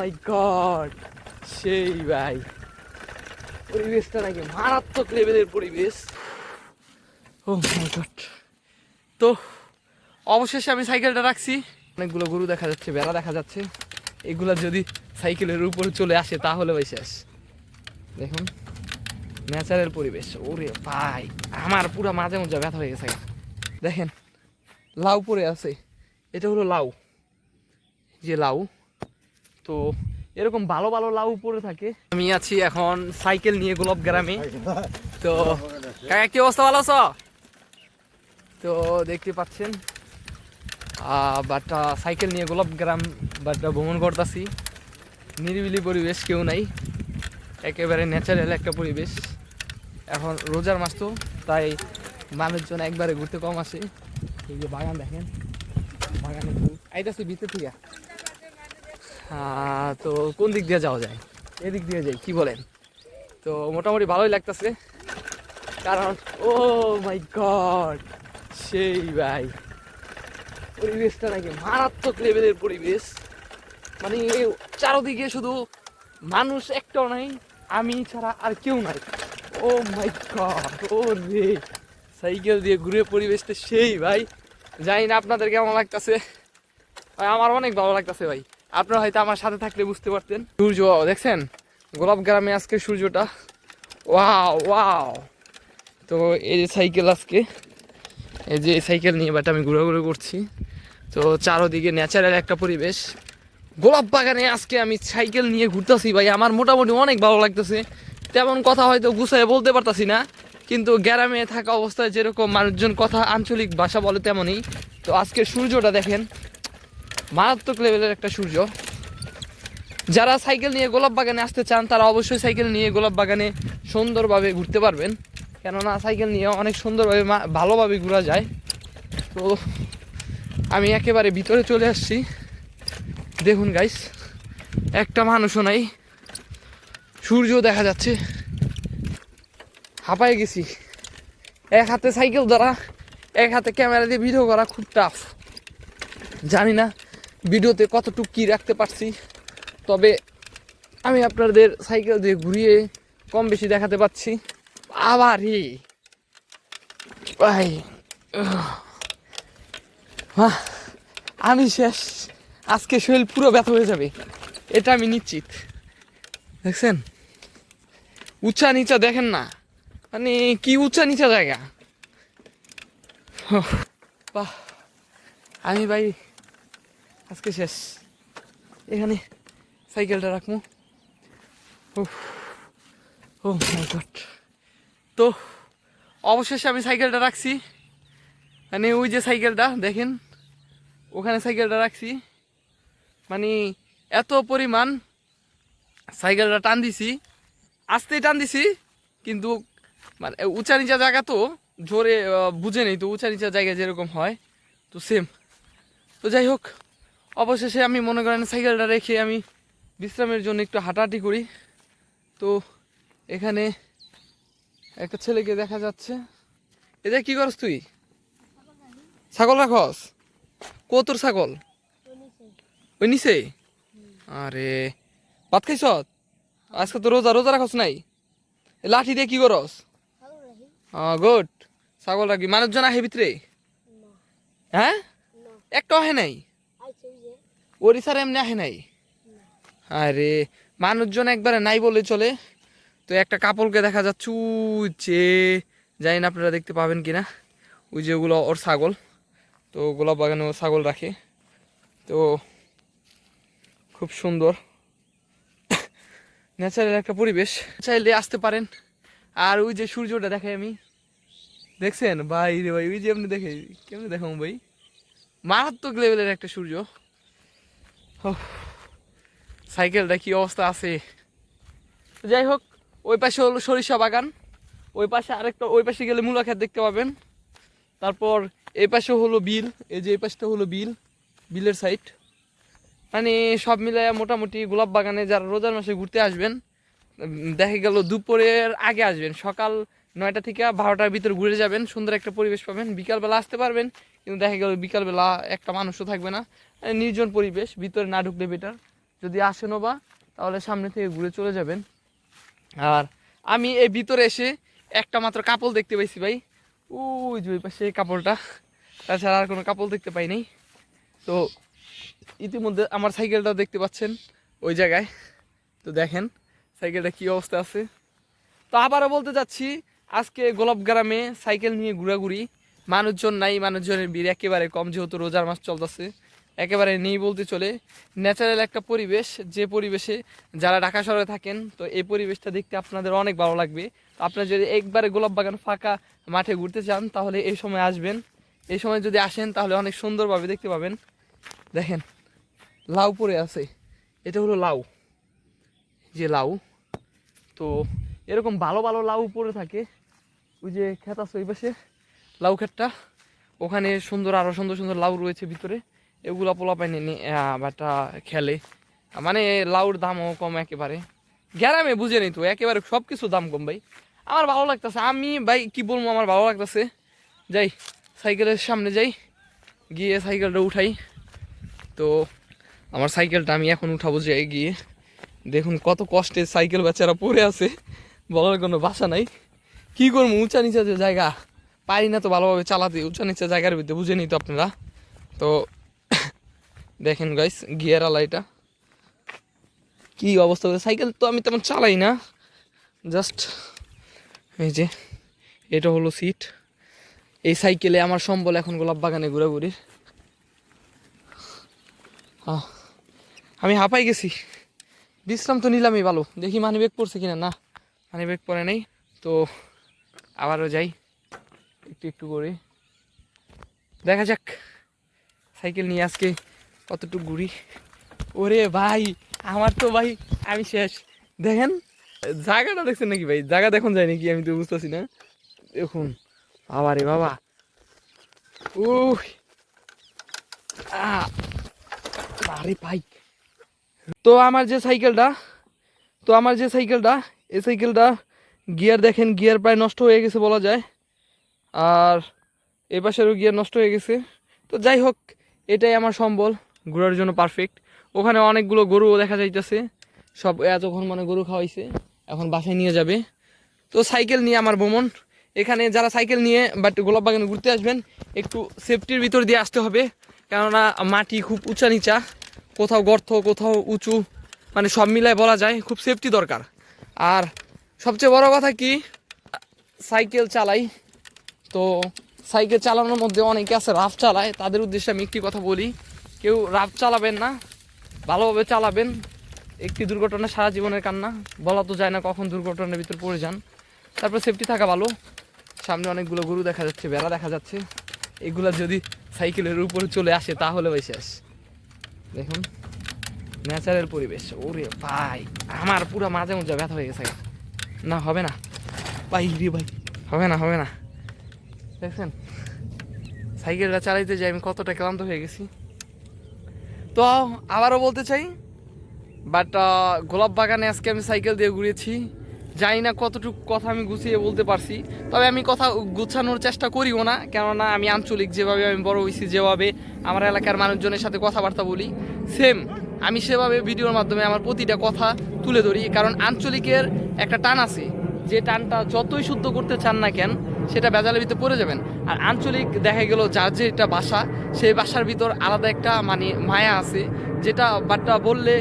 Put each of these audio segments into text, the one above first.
মাই god, সেই ভাই পরিবেশটা নাকি মারাত্মক লেভেলের পরিবেশ। ও মাই গড। তো অবশেষে আমি সাইকেলটা রাখছি। অনেকগুলো গরু দেখা যাচ্ছে, বেড়া দেখা যাচ্ছে। এগুলা যদি সাইকেলের উপরে চলে আসে তাহলে ভাই শেষ। দেখুন ন্যাচারাল পরিবেশ। ওরে ভাই আমার পুরো মাঝে মধ্যে ব্যথা হয়ে গেছে। দেখেন লাউ পড়ে আছে, এটা হলো লাউ, যে লাউ। তো এরকম ভালো ভালো লাউ পড়ে থাকে। আমি আছি এখন সাইকেল নিয়ে গোলাপ গ্রামে। তো কাকা কি অবস্থা, ভালো আছো? তো দেখতে পাচ্ছেন বাট সাইকেল নিয়ে গোলাপ গ্রাম বাট ভ্রমণ করতেছি। নিরিবিলি পরিবেশ, কেউ নাই, একেবারে ন্যাচারাল একটা পরিবেশ। এখন রোজার মাস তো তাই মানুষজন একবারে ঘুরতে কম আসে। এই যে বাগান দেখেন, বাগানে ফুল আইতাছি ভিতর থেকে। তো কোন দিক দিয়ে যাওয়া যায়? এদিক দিয়ে যাই, কি বলেন? তো মোটামুটি ভালোই লাগতেছে, কারণ ও মাই গড, সেই ভাই পরিবেশটা নাকি মারাত্মক লেভেলের পরিবেশ। মানে চারদিকে শুধু মানুষ, একটাও নাই, আমি ছাড়া আর কেউ নাই। ও মাই গড, ও রে সাইকেল দিয়ে ঘুরে পরিবেশটা সেই ভাই। জানি না আপনাদের কেমন লাগতেছে, আমার অনেক ভালো লাগতেছে ভাই। আপনারা হয়তো আমার সাথে থাকলে বুঝতে পারতেন। সূর্য দেখছেন গোলাপ গ্রামে আজকে সূর্যটা, ওয়াও ওয়াও। তো এই যে সাইকেল, আজকে এই যে সাইকেল নিয়ে বাট আমি ঘোরাঘুরি করছি। তো চারোদিকে ন্যাচারাল একটা পরিবেশ। গোলাপ বাগানে আজকে আমি সাইকেল নিয়ে ঘুরতেছি ভাই, আমার মোটামুটি অনেক ভালো লাগতেছে। তেমন কথা হয়তো গুছায় বলতে পারতাছি না, কিন্তু গ্রামে থাকা অবস্থায় যেরকম মানুষজন কথা আঞ্চলিক ভাষা বলে তেমনই। তো আজকে সূর্যটা দেখেন, মারাত্মক লেভেলের একটা সূর্য। যারা সাইকেল নিয়ে গোলাপ বাগানে আসতে চান তারা অবশ্যই সাইকেল নিয়ে গোলাপ বাগানে সুন্দরভাবে ঘুরতে পারবেন, কেননা সাইকেল নিয়ে অনেক সুন্দরভাবে ভালোভাবে ঘোরা যায়। তো আমি একেবারে ভিতরে চলে আসছি। দেখুন গাইস, একটা মানুষও নাই, সূর্য দেখা যাচ্ছে। হাঁপায়ে গেছি, এক হাতে সাইকেল ধরা, এক হাতে ক্যামেরা দিয়ে ভিডিও করা খুব টাফ। জানি না ভিডিওতে কতটুকু কী রাখতে পারছি, তবে আমি আপনাদের সাইকেল দিয়ে ঘুরিয়ে কম বেশি দেখাতে পাচ্ছি। আবার ভাই আমি শেষ, আজকে শরীর পুরো ব্যথা হয়ে যাবে, এটা আমি নিশ্চিত। দেখছেন উঁচা নিচা দেখেন না, মানে কি উঁচা নিচা জায়গা। বাহ, আমি ভাই আজকে শেষ, এখানে সাইকেলটা রাখবো। ও মাই গড। তো অবশেষে আমি সাইকেলটা রাখছি, মানে ওই যে সাইকেলটা দেখেন ওখানে সাইকেলটা রাখছি। মানে এত পরিমাণ সাইকেলটা টান দিছি, আস্তেই টান দিছি, কিন্তু মানে উঁচা নিচা জায়গা তো জোরে বুঝে নেই, তো উঁচা নিচা জায়গায় যেরকম হয় তো সেম। তো যাই হোক, অবশেষে আমি মনে করেন সাইকেলটা রেখে আমি বিশ্রামের জন্য একটু হাঁটাহাঁটি করি। তো এখানে একটা ছেলেকে দেখা যাচ্ছে। এটা কি করস তুই? ছাগল রাখস? কতর ছাগল? ওই নিচে? আরে ভাত খাইছ? আজকে তো রোজা, রোজা রাখস নাই? লাঠি দিয়ে কি করস? গুড। ছাগল রাখবি, মানুষজন আহে ভিতরে? হ্যাঁ, একটা আহে নাই? ওরি স্যার এমনি আহে নাই? আরে মানুষজন একবারে নাই বলে চলে। তো একটা কাপড়কে দেখা যাচ্ছে যে, জানি না আপনারা দেখতে পাবেন কিনা, ওই যে ওগুলো ওর ছাগল। তো গোলাপ বাগানে ও ছাগল রাখে। তো খুব সুন্দর ন্যাচারাল একটা পরিবেশ, চাইলে আসতে পারেন। আর ওই যে সূর্যটা দেখাই আমি, দেখছেন ভাই রে ভাই, ওই যে এমনি দেখে, কেমনি দেখাম ভাই, মারাত্মক লেভেলের একটা সূর্য। সাইকেলটা কি অবস্থা আছে। যাই হোক, ওই পাশে হলো সরিষা বাগান, ওই পাশে আরেকটা, ওই পাশে গেলে মূলা ক্ষেত দেখতে পাবেন। তারপর এই পাশে হলো বিল, এই যে এই পাশটা হলো বিল, বিলের সাইড। মানে সব মিলায় মোটামুটি গোলাপ বাগানে যারা রোজার মাসে ঘুরতে আসবেন, দেখা গেল দুপুরের আগে আসবেন, সকাল 9টা থেকে 12টার ভিতরে ঘুরে যাবেন, সুন্দর একটা পরিবেশ পাবেন। বিকালবেলা আসতে পারবেন, কিন্তু দেখা গেল বিকালবেলা একটা মানুষও থাকবে না, নির্জন পরিবেশ, ভিতরে না ঢুকলে বেটার। যদি আসেনও বা তাহলে সামনে থেকে ঘুরে চলে যাবেন। আর আমি এই ভিতরে এসে একটা মাত্র কাপল দেখতে পাইছি ভাই, ওই যে ওই পাশে কাপলটা, তাছাড়া আর কোনো কাপল দেখতে পাই নাই। তো ইতিমধ্যে আমার সাইকেলটা দেখতে পাচ্ছেন ওই জায়গায়, তো দেখেন সাইকেলটা কী অবস্থা আছে। তো আবারও বলতে চাচ্ছি, আজকে গোলাপগ্রামে সাইকেল নিয়ে ঘোরাঘুরি, মানুষজন নাই, মানুষজনের ভিড় একেবারে কম, যেহেতু রোজার মাস চলতেছে, একেবারে নেই বলতে চলে। ন্যাচারাল একটা পরিবেশ, যে পরিবেশে যারা ঢাকা শহরে থাকেন, তো এই পরিবেশটা দেখতে আপনাদের অনেক ভালো লাগবে। তো আপনারা যদি একবারে গোলাপ বাগান ফাঁকা মাঠে ঘুরতে চান তাহলে এই সময় আসবেন। এই সময় যদি আসেন তাহলে অনেক সুন্দরভাবে দেখতে পাবেন। দেখেন লাউ পড়ে আছে, এটা হলো লাউ, যে লাউ। তো এরকম ভালো ভালো লাউ পড়ে থাকে, ওই যে ক্ষেত আছে ওই পাশে লাউ ক্ষেতটা, ওখানে সুন্দর আরও সুন্দর সুন্দর লাউ রয়েছে ভিতরে, এগুলো পোলা পাইনি বাটা খেলে, মানে লাউর দামও কম একেবারে, গ্রামে বুঝে নিই তো একেবারে সব কিছু দাম কম ভাই। আমার ভালো লাগতেছে, আমি ভাই কি বলবো, আমার ভালো লাগতেছে। যাই সাইকেলের সামনে যাই, গিয়ে সাইকেলটা উঠাই। তো আমার সাইকেলটা আমি এখন উঠাবো, যাই গিয়ে দেখুন কত কষ্টে সাইকেল বেচারা পড়ে আছে, বলার কোনো ভাষা নাই। কী করবো, উঁচা নিচা যে জায়গা, পারি না তো ভালোভাবে চালাতে, উঁচা নিচা জায়গার ভিতরে বুঝে নিই তো আপনারা। তো দেখেন গাইস গিয়ার আলাইটা কী অবস্থা করে, সাইকেল তো আমি তেমন চালাই না, জাস্ট এই যে এটা হলো সিট। এই সাইকেলে আমার সম্বল এখন গোলাপ বাগানে ঘোরাঘুরির। আমি হাঁপাই গেছি, বিশ্রাম তো নিলামই ভালো, দেখি মানি ব্যাগ পড়ছে কিনা, না মানি ব্যাগ পরে নেই। তো আবারও যাই একটু একটু করে, দেখা যাক সাইকেল নিয়ে আজকে কতটুকু ঘুরি। ওরে ভাই আমার তো ভাই আমি শেষ, দেখেন জায়গাটা দেখছেন নাকি ভাই, জায়গা দেখুন যায় নাকি আমি তো বুঝতেছি না। দেখুন বাবা রে বাবা, আরে ভাই। তো আমার যে সাইকেলটা এই সাইকেলটা গিয়ার দেখেন, গিয়ার প্রায় নষ্ট হয়ে গেছে বলা যায়, আর এ পাশেরও গিয়ার নষ্ট হয়ে গেছে। তো যাই হোক, এটাই আমার সম্বল, ঘোরার জন্য পারফেক্ট। ওখানে অনেকগুলো গরুও দেখা যাইতেছে, সব এতক্ষণ মানে গরু খাওয়াইছে, এখন বাসায় নিয়ে যাবে। তো সাইকেল নিয়ে আমার ভ্রমণ, এখানে যারা সাইকেল নিয়ে বাট গোলাপ বাগানে ঘুরতে আসবেন একটু সেফটির ভিতর দিয়ে আসতে হবে, কেননা মাটি খুব উঁচা নিচা, কোথাও গর্ত কোথাও উঁচু, মানে সব মিলায় বলা যায় খুব সেফটি দরকার। আর সবচেয়ে বড় কথা কি, সাইকেল চালাই, তো সাইকেল চালানোর মধ্যে অনেকে আছে রাফ চালায়, তাদের উদ্দেশ্যে আমি একটি কথা বলি, কেউ রাফ চালাবেন না, ভালোভাবে চালাবেন। একটি দুর্ঘটনা সারা জীবনের কান্না, বলা তো যায় না কখন দুর্ঘটনার ভিতর পড়ে যান। তারপর সেফটি থাকা ভালো। সামনে অনেকগুলো গরু দেখা যাচ্ছে, বেড়া দেখা যাচ্ছে, এগুলা যদি সাইকেলের উপরে চলে আসে তাহলে ভাই শেষ। দেখুন ন্যাচারাল পরিবেশ, ওরে ভাই আমার পুরো মাঝে মধ্যে ব্যথা হয়ে গেছে, না হবে না ভাই রে ভাই, হবে না দেখছেন সাইকেলটা চালাইতে যাই আমি কতটা ক্লান্ত হয়ে গেছি। তো আবারও বলতে চাই, বাট গোলাপ বাগানে আজকে আমি সাইকেল দিয়ে ঘুরেছি, জানি না কতটুকু কথা আমি গুছিয়ে বলতে পারছি, তবে আমি কথা গুছানোর চেষ্টা করিও না, কেননা আমি আঞ্চলিক, যেভাবে আমি বড় হয়েছি, যেভাবে আমার এলাকার মানুষজনের সাথে কথাবার্তা বলি, সেম আমি সেভাবে ভিডিওর মাধ্যমে আমার প্রতিটা কথা তুলে ধরি, কারণ আঞ্চলিকের একটা টান আছে, যে টানটা যতই শুদ্ধ করতে চান না কেন সেটা বেজালের ভিতরে পড়ে যাবেন। আর আঞ্চলিক দেখা গেল যার যে একটা ভাষা, সেই ভাষার ভিতর আলাদা একটা মানে মায়া আছে, যেটা বাটটা বললে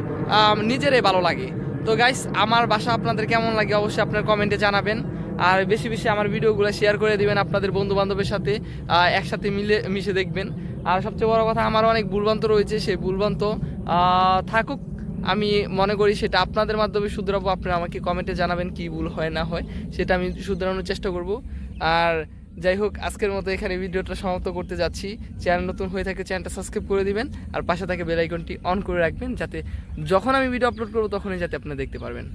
নিজেরই ভালো লাগে। তো গাইস আমার বাসা আপনাদের কেমন লাগে অবশ্যই আপনার কমেন্টে জানাবেন, আর বেশি বেশি আমার ভিডিওগুলো শেয়ার করে দিবেন আপনাদের বন্ধু বান্ধবের সাথে, একসাথে মিশে দেখবেন। আর সবচেয়ে বড় কথা, আমার অনেক ভুলভ্রান্ত রয়েছে, সেই ভুলভ্রান্ত থাকুক, আমি মনে করি সেটা আপনাদের মাধ্যমে শুধরাবো। আপনারা আমাকে কমেন্টে জানাবেন কি ভুল হয় না হয়, সেটা আমি শুধরানোর চেষ্টা করব। আর যাই হোক, আজকের মতো এখানে ভিডিওটা সমাপ্ত করতে যাচ্ছি। চ্যানেল নতুন হয়ে থাকে চ্যানেলটা সাবস্ক্রাইব করে দিবেন, আর পাশে থাকে বেল আইকনটি অন করে রাখবেন, যাতে যখন আমি ভিডিও আপলোড করবো তখনই যাতে আপনারা দেখতে পারবেন।